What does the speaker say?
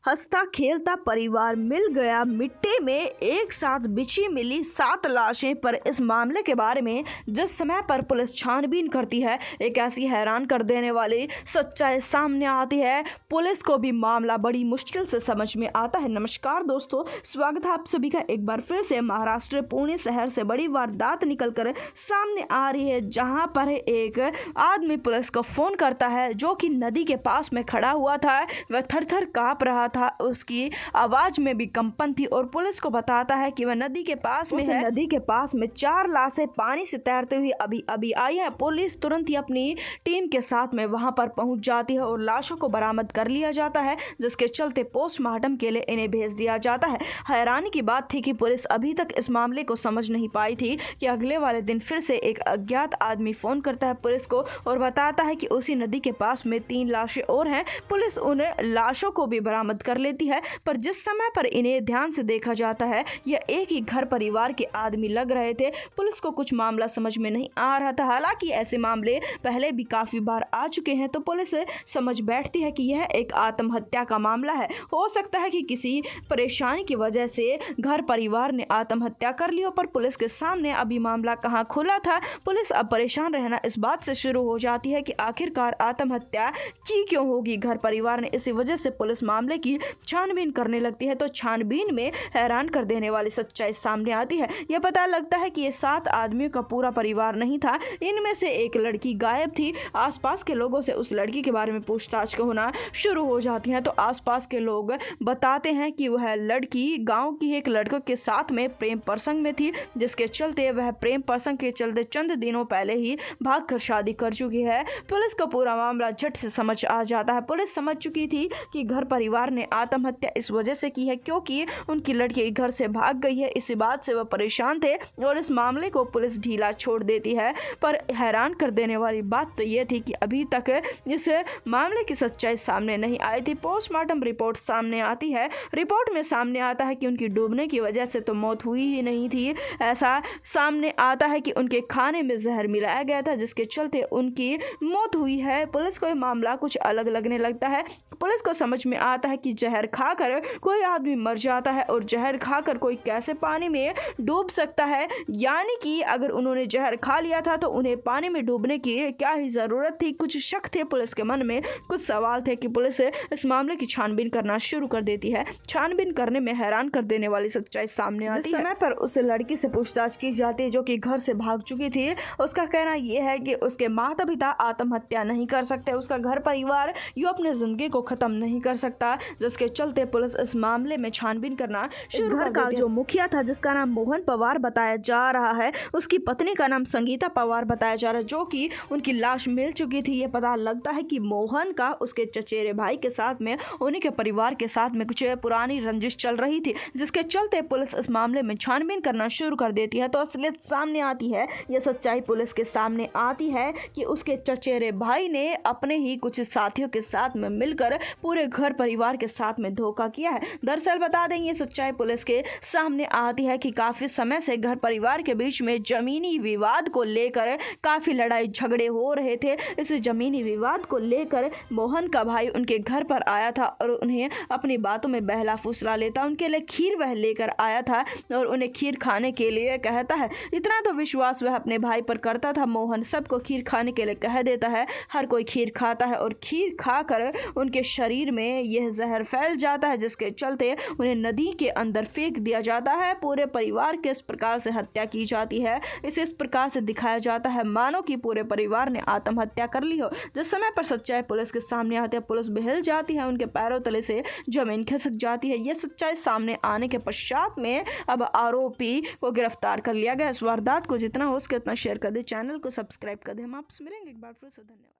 हंसता खेलता परिवार मिल गया मिट्टी में, एक साथ बिछी मिली 7 लाशें। पर इस मामले के बारे में जिस समय पर पुलिस छानबीन करती है, एक ऐसी हैरान कर देने वाली सच्चाई सामने आती है। पुलिस को भी मामला बड़ी मुश्किल से समझ में आता है। नमस्कार दोस्तों, स्वागत है आप सभी का एक बार फिर से। महाराष्ट्र पुणे शहर से बड़ी वारदात निकलकर सामने आ रही है, जहां पर एक आदमी पुलिस को फोन करता है जो कि नदी के पास में खड़ा हुआ था। वह थर-थर कांप रहा था, उसकी आवाज में भी कंपन थी और पुलिस को बताता है कि वह नदी के पास में है। नदी के पास में 4 लाशें पानी से तैरते हुए अभी आई है। पुलिस तुरंत ही अपनी टीम के साथ में वहां पर पहुंच जाती है और लाशों को बरामद कर लिया जाता है, जिसके चलते पोस्टमार्टम के लिए इन्हें भेज दिया जाता है। हैरानी की बात थी कि पुलिस अभी तक इस मामले को समझ नहीं पाई थी कि अगले वाले दिन फिर से एक अज्ञात आदमी फोन करता है पुलिस को और बताता है कि उसी नदी के पास में 3 लाशें और हैं। पुलिस उन लाशों को भी बरामद कर लेती है, पर जिस समय पर इन्हें ध्यान से देखा जाता है, यह एक ही घर परिवार के आदमी लग रहे थे। पुलिस को कुछ मामला समझ में नहीं आ रहा था। हालांकि ऐसे मामले पहले भी काफी बार आ चुके हैं, तो पुलिस समझ बैठती है कि यह एक आत्महत्या का मामला है। हो सकता है कि किसी परेशानी की वजह से घर परिवार ने आत्महत्या कर ली हो, पर पुलिस के सामने अभी मामला कहाँ खुला था। पुलिस अब परेशान रहना इस बात से शुरू हो जाती है कि आखिरकार आत्महत्या की क्यों होगी घर परिवार ने। इसी वजह से पुलिस मामले की छानबीन करने लगती है। तो छानबीन में हैरान कर देने वाली सच्चाई सामने आती है। यह पता लगता है कि ये 7 आदमियों का पूरा परिवार नहीं था। इनमें से एक लड़की गायब थी। आसपास के लोगों से उस लड़की के बारे में पूछताछ होना शुरू हो जाती है, तो आसपास के लोग बताते हैं कि वह लड़की गांव की एक लड़के के साथ में प्रेम प्रसंग में थी, जिसके चलते वह प्रेम प्रसंग के चलते चंद दिनों पहले ही भागकर शादी कर चुकी है। पुलिस को पूरा मामला झट से समझ आ जाता है। पुलिस समझ चुकी थी कि घर परिवार ने आत्महत्या इस वजह से की है क्योंकि उनकी लड़की घर से भाग गई है। इसी बात से वह परेशान थे और इस मामले को पुलिस ढीला छोड़ देती है। पर हैरान कर देने वाली बात तो यह थी कि अभी तक इस मामले की सच्चाई सामने नहीं आई थी। पोस्टमार्टम रिपोर्ट सामने आती है। रिपोर्ट में सामने आता है कि उनकी डूबने की वजह से तो मौत हुई ही नहीं थी। ऐसा सामने आता है कि उनके खाने में जहर मिलाया गया था, जिसके चलते उनकी मौत हुई है। पुलिस को यह मामला कुछ अलग लगने लगता है। पुलिस को समझ में आता है कि जहर खाकर कोई आदमी मर जाता है और जहर खाकर कोई कैसे पानी में डूब सकता है। यानी कि अगर उन्होंने जहर खा लिया था तो उन्हें पानी में डूबने की क्या ही जरूरत थी। कुछ शक थे पुलिस के मन में, कुछ सवाल थे कि पुलिस इस मामले की छानबीन करना शुरू कर देती है। छानबीन करने में हैरान कर देने वाली सच्चाई सामने आती है। समय पर उस लड़की से पूछताछ की जाती है जो कि घर से भाग चुकी थी। उसका कहना यह है कि उसके माता पिता आत्महत्या नहीं कर सकते, उसका घर परिवार यूं अपने जिंदगी को खत्म नहीं कर सकता, जिसके चलते पुलिस इस मामले में छानबीन करना शुरू कर देती है। जो मुखिया था, जिसका नाम मोहन पवार बताया जा रहा है, उसकी पत्नी का नाम संगीता पवार बताया जा रहा है, जो कि उनकी लाश मिल चुकी थी। ये पता लगता है कि मोहन का उसके चचेरे भाई के साथ में, उन्हीं के परिवार के साथ में कुछ पुरानी रंजिश चल रही थी, जिसके चलते पुलिस इस मामले में छानबीन करना शुरू कर देती है। तो असलियत सामने आती है। यह सच्चाई पुलिस के सामने आती है कि उसके चचेरे भाई ने अपने ही कुछ साथियों के साथ में मिलकर पूरे घर परिवार के साथ में धोखा किया है। दरअसल बता दें, ये सच्चाई पुलिस के सामने आती है कि काफी समय से घर परिवार के बीच में जमीनी विवाद को लेकर काफी लड़ाई झगड़े हो रहे थे। इस जमीनी विवाद को लेकर मोहन का भाई उनके घर पर आया था और उन्हें अपनी बातों में बहला फुसला लेता। उनके लिए खीर वह लेकर आया था और उन्हें खीर खाने के लिए कहता है। इतना तो विश्वास वह अपने भाई पर करता था। मोहन सबको खीर खाने के लिए कह देता है। हर कोई खीर खाता है और खीर खाकर उनके शरीर में यह जहर फैल जाता है, जिसके चलते उन्हें नदी के अंदर फेंक दिया जाता है। पूरे परिवार के इस प्रकार से हत्या की जाती है। इसे इस प्रकार से दिखाया जाता है मानो कि पूरे परिवार ने आत्महत्या कर ली हो। जिस समय पर सच्चाई पुलिस के सामने आती है, पुलिस बहल जाती है, उनके पैरों तले से जमीन खिसक जाती है। यह सच्चाई सामने आने के पश्चात में अब आरोपी को गिरफ्तार कर लिया गया। इस वारदात को जितना हो सके उतना शेयर कर दे, चैनल को सब्सक्राइब कर दे। हम आपसे मिलेंगे एक बार फिर से। धन्यवाद।